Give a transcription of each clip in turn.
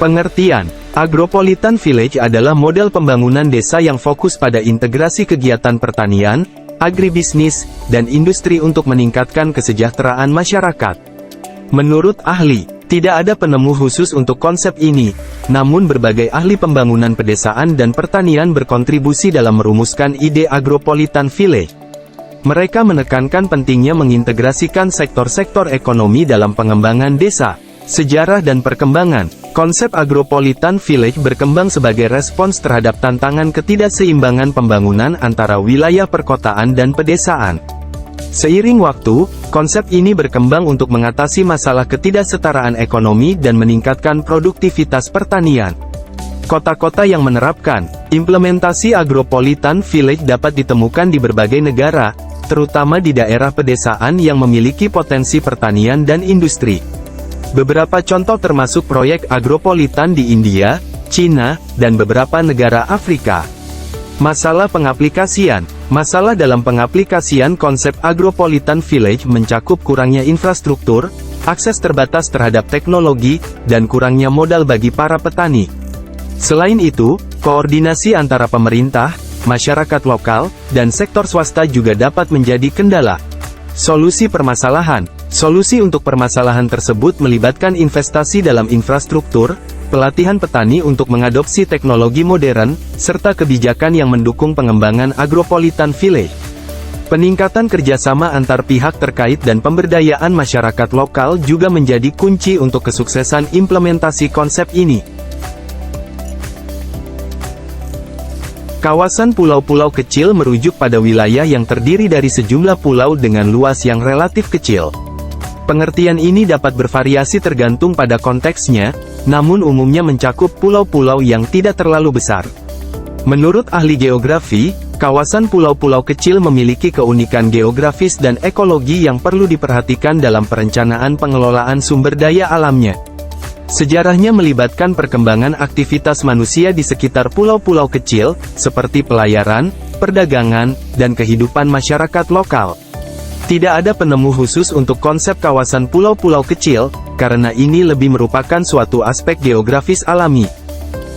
Pengertian, Agropolitan Village adalah model pembangunan desa yang fokus pada integrasi kegiatan pertanian, agribisnis, dan industri untuk meningkatkan kesejahteraan masyarakat. Menurut ahli, tidak ada penemu khusus untuk konsep ini, namun berbagai ahli pembangunan pedesaan dan pertanian berkontribusi dalam merumuskan ide Agropolitan Village. Mereka menekankan pentingnya mengintegrasikan sektor-sektor ekonomi dalam pengembangan desa. Sejarah dan perkembangan. Konsep Agropolitan Village berkembang sebagai respons terhadap tantangan ketidakseimbangan pembangunan antara wilayah perkotaan dan pedesaan. Seiring waktu, konsep ini berkembang untuk mengatasi masalah ketidaksetaraan ekonomi dan meningkatkan produktivitas pertanian. Kota-kota yang menerapkan implementasi Agropolitan Village dapat ditemukan di berbagai negara, terutama di daerah pedesaan yang memiliki potensi pertanian dan industri. Beberapa contoh termasuk proyek Agropolitan di India, Cina, dan beberapa negara Afrika. Masalah pengaplikasian. Masalah dalam pengaplikasian konsep Agropolitan Village mencakup kurangnya infrastruktur, akses terbatas terhadap teknologi, dan kurangnya modal bagi para petani. Selain itu, koordinasi antara pemerintah, masyarakat lokal, dan sektor swasta juga dapat menjadi kendala. Solusi permasalahan. Solusi untuk permasalahan tersebut melibatkan investasi dalam infrastruktur, pelatihan petani untuk mengadopsi teknologi modern, serta kebijakan yang mendukung pengembangan Agropolitan Village. Peningkatan kerjasama antar pihak terkait dan pemberdayaan masyarakat lokal juga menjadi kunci untuk kesuksesan implementasi konsep ini. Kawasan pulau-pulau kecil merujuk pada wilayah yang terdiri dari sejumlah pulau dengan luas yang relatif kecil. Pengertian ini dapat bervariasi tergantung pada konteksnya, namun umumnya mencakup pulau-pulau yang tidak terlalu besar. Menurut ahli geografi, kawasan pulau-pulau kecil memiliki keunikan geografis dan ekologi yang perlu diperhatikan dalam perencanaan pengelolaan sumber daya alamnya. Sejarahnya melibatkan perkembangan aktivitas manusia di sekitar pulau-pulau kecil, seperti pelayaran, perdagangan, dan kehidupan masyarakat lokal. Tidak ada penemu khusus untuk konsep kawasan pulau-pulau kecil, karena ini lebih merupakan suatu aspek geografis alami.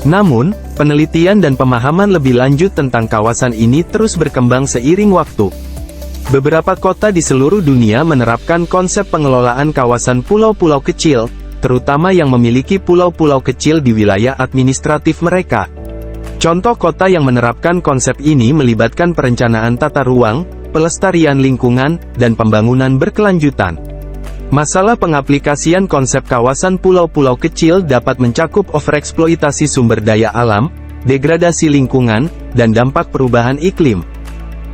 Namun, penelitian dan pemahaman lebih lanjut tentang kawasan ini terus berkembang seiring waktu. Beberapa kota di seluruh dunia menerapkan konsep pengelolaan kawasan pulau-pulau kecil, terutama yang memiliki pulau-pulau kecil di wilayah administratif mereka. Contoh kota yang menerapkan konsep ini melibatkan perencanaan tata ruang, pelestarian lingkungan, dan pembangunan berkelanjutan. Masalah pengaplikasian konsep kawasan pulau-pulau kecil dapat mencakup overeksploitasi sumber daya alam, degradasi lingkungan, dan dampak perubahan iklim.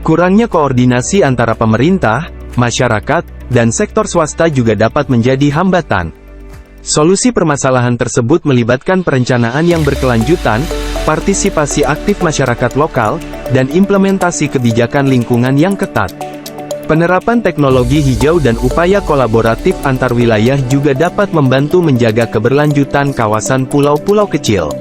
Kurangnya koordinasi antara pemerintah, masyarakat, dan sektor swasta juga dapat menjadi hambatan. Solusi permasalahan tersebut melibatkan perencanaan yang berkelanjutan, partisipasi aktif masyarakat lokal, dan implementasi kebijakan lingkungan yang ketat. Penerapan teknologi hijau dan upaya kolaboratif antar wilayah juga dapat membantu menjaga keberlanjutan kawasan pulau-pulau kecil.